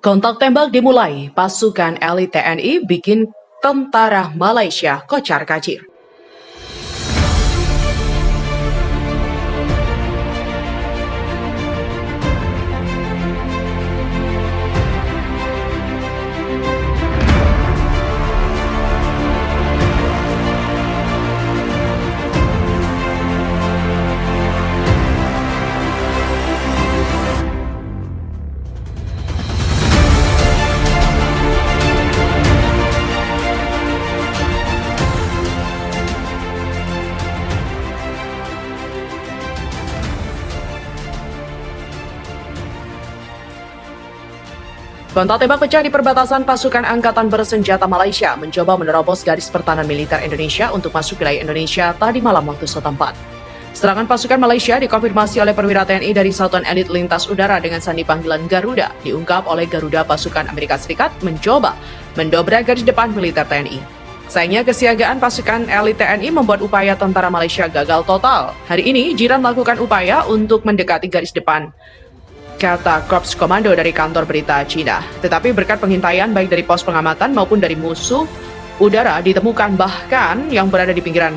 Kontak tembak dimulai, pasukan elit TNI bikin tentara Malaysia kocar-kacir. Kontak tembak pecah di perbatasan pasukan Angkatan Bersenjata Malaysia mencoba menerobos garis pertahanan militer Indonesia untuk masuk wilayah Indonesia tadi malam waktu setempat. Serangan pasukan Malaysia dikonfirmasi oleh perwira TNI dari Satuan Elit Lintas Udara dengan sandi panggilan Garuda, diungkap oleh Garuda pasukan Amerika Serikat mencoba mendobrak garis depan militer TNI. Sayangnya kesiagaan pasukan elit TNI membuat upaya tentara Malaysia gagal total. Hari ini, Jiran melakukan upaya untuk mendekati garis depan, kata Korps Komando dari kantor berita Cina. Tetapi berkat pengintaian baik dari pos pengamatan maupun dari musuh udara ditemukan bahkan yang berada di pinggiran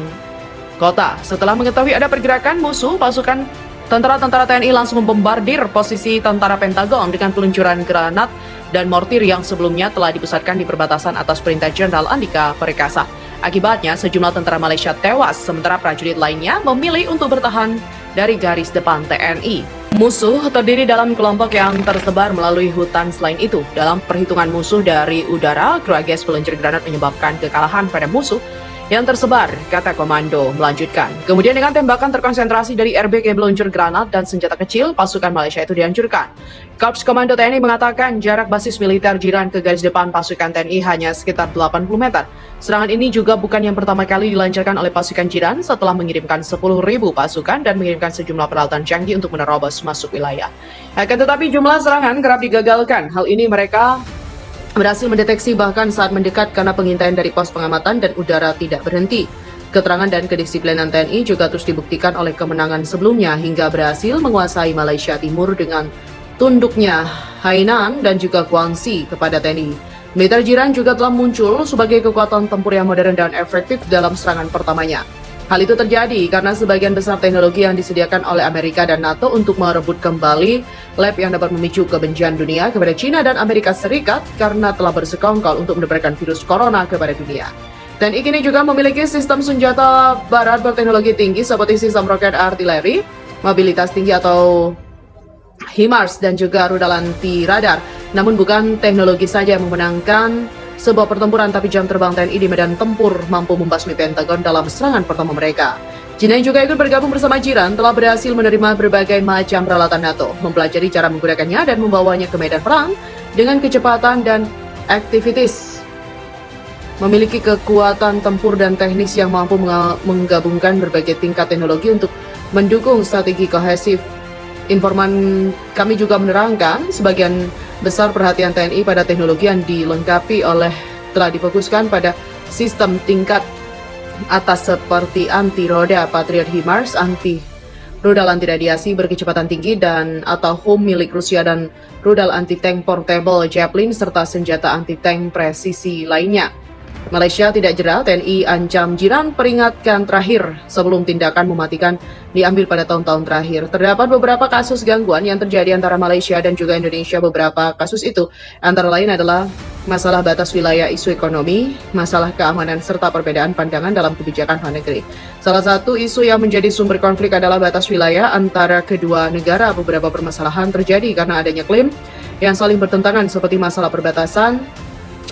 kota. Setelah mengetahui ada pergerakan musuh, pasukan tentara TNI langsung membombardir posisi tentara Pentagon dengan peluncuran granat dan mortir yang sebelumnya telah dipusatkan di perbatasan atas perintah Jenderal Andika Perkasa. Akibatnya sejumlah tentara Malaysia tewas, sementara prajurit lainnya memilih untuk bertahan dari garis depan TNI. Musuh terdiri dalam kelompok yang tersebar melalui hutan. Selain itu, dalam perhitungan musuh dari udara, Krages peluncur granat menyebabkan kekalahan pada musuh yang tersebar, kata komando melanjutkan. Kemudian dengan tembakan terkonsentrasi dari RBK peluncur granat dan senjata kecil, pasukan Malaysia itu dihancurkan. Korps Komando TNI mengatakan jarak basis militer Jiran ke garis depan pasukan TNI hanya sekitar 80 meter. Serangan ini juga bukan yang pertama kali dilancarkan oleh pasukan Jiran setelah mengirimkan 10.000 pasukan dan mengirimkan sejumlah peralatan canggih untuk menerobos masuk wilayah. Akan tetapi jumlah serangan kerap digagalkan. Hal ini mereka berhasil mendeteksi bahkan saat mendekat karena pengintaian dari pos pengamatan dan udara tidak berhenti. Keterangan dan kedisiplinan TNI juga terus dibuktikan oleh kemenangan sebelumnya hingga berhasil menguasai Malaysia Timur dengan tunduknya Hainan dan juga Guangxi kepada TNI. Militer Jiran juga telah muncul sebagai kekuatan tempur yang modern dan efektif dalam serangan pertamanya. Hal itu terjadi karena sebagian besar teknologi yang disediakan oleh Amerika dan NATO untuk merebut kembali lab yang dapat memicu kebencian dunia kepada China dan Amerika Serikat karena telah bersekongkol untuk menyebarkan virus corona kepada dunia. TNI kini juga memiliki sistem senjata barat berteknologi tinggi seperti sistem roket artileri, mobilitas tinggi atau HIMARS dan juga rudal anti radar. Namun bukan teknologi saja yang memenangkan sebuah pertempuran, tapi jam terbang TNI di medan tempur mampu membasmi Pentagon dalam serangan pertama mereka. China yang juga ikut bergabung bersama Jiran telah berhasil menerima berbagai macam peralatan NATO, mempelajari cara menggunakannya dan membawanya ke medan perang dengan kecepatan dan aktivitas. Memiliki kekuatan tempur dan teknis yang mampu menggabungkan berbagai tingkat teknologi untuk mendukung strategi kohesif. Informan kami juga menerangkan sebagian besar perhatian TNI pada teknologi yang dilengkapi oleh telah difokuskan pada sistem tingkat atas seperti anti roda Patriot HIMARS, anti rudal anti radiasi berkecepatan tinggi dan atau HOM milik Rusia dan rudal anti tank portable Javelin serta senjata anti tank presisi lainnya. Malaysia tidak jera, TNI ancam Jiran peringatkan terakhir sebelum tindakan mematikan diambil pada tahun-tahun terakhir. Terdapat beberapa kasus gangguan yang terjadi antara Malaysia dan juga Indonesia. Beberapa kasus itu antara lain adalah masalah batas wilayah, isu ekonomi, masalah keamanan, serta perbedaan pandangan dalam kebijakan luar negeri. Salah satu isu yang menjadi sumber konflik adalah batas wilayah antara kedua negara. Beberapa permasalahan terjadi karena adanya klaim yang saling bertentangan seperti masalah perbatasan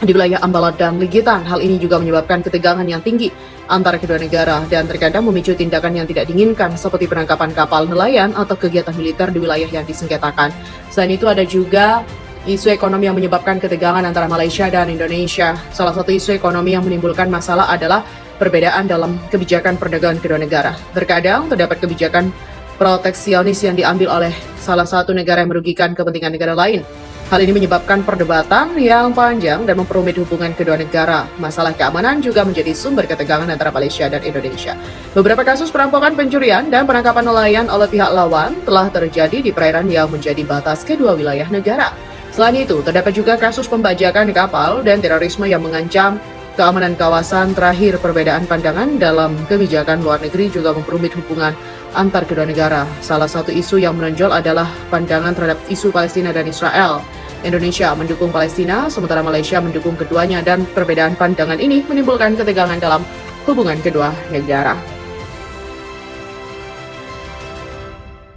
di wilayah Ambalat dan Ligitan. Hal ini juga menyebabkan ketegangan yang tinggi antara kedua negara dan terkadang memicu tindakan yang tidak diinginkan seperti penangkapan kapal nelayan atau kegiatan militer di wilayah yang disengketakan. Selain itu ada juga isu ekonomi yang menyebabkan ketegangan antara Malaysia dan Indonesia. Salah satu isu ekonomi yang menimbulkan masalah adalah perbedaan dalam kebijakan perdagangan kedua negara. Terkadang terdapat kebijakan proteksionis yang diambil oleh salah satu negara yang merugikan kepentingan negara lain. Hal ini menyebabkan perdebatan yang panjang dan memperumit hubungan kedua negara. Masalah keamanan juga menjadi sumber ketegangan antara Malaysia dan Indonesia. Beberapa kasus perampokan, pencurian, dan penangkapan nelayan oleh pihak lawan telah terjadi di perairan yang menjadi batas kedua wilayah negara. Selain itu, terdapat juga kasus pembajakan kapal dan terorisme yang mengancam keamanan kawasan. Terakhir, perbedaan pandangan dalam kebijakan luar negeri juga memperumit hubungan antar kedua negara. Salah satu isu yang menonjol adalah pandangan terhadap isu Palestina dan Israel. Indonesia mendukung Palestina, sementara Malaysia mendukung keduanya, dan perbedaan pandangan ini menimbulkan ketegangan dalam hubungan kedua negara.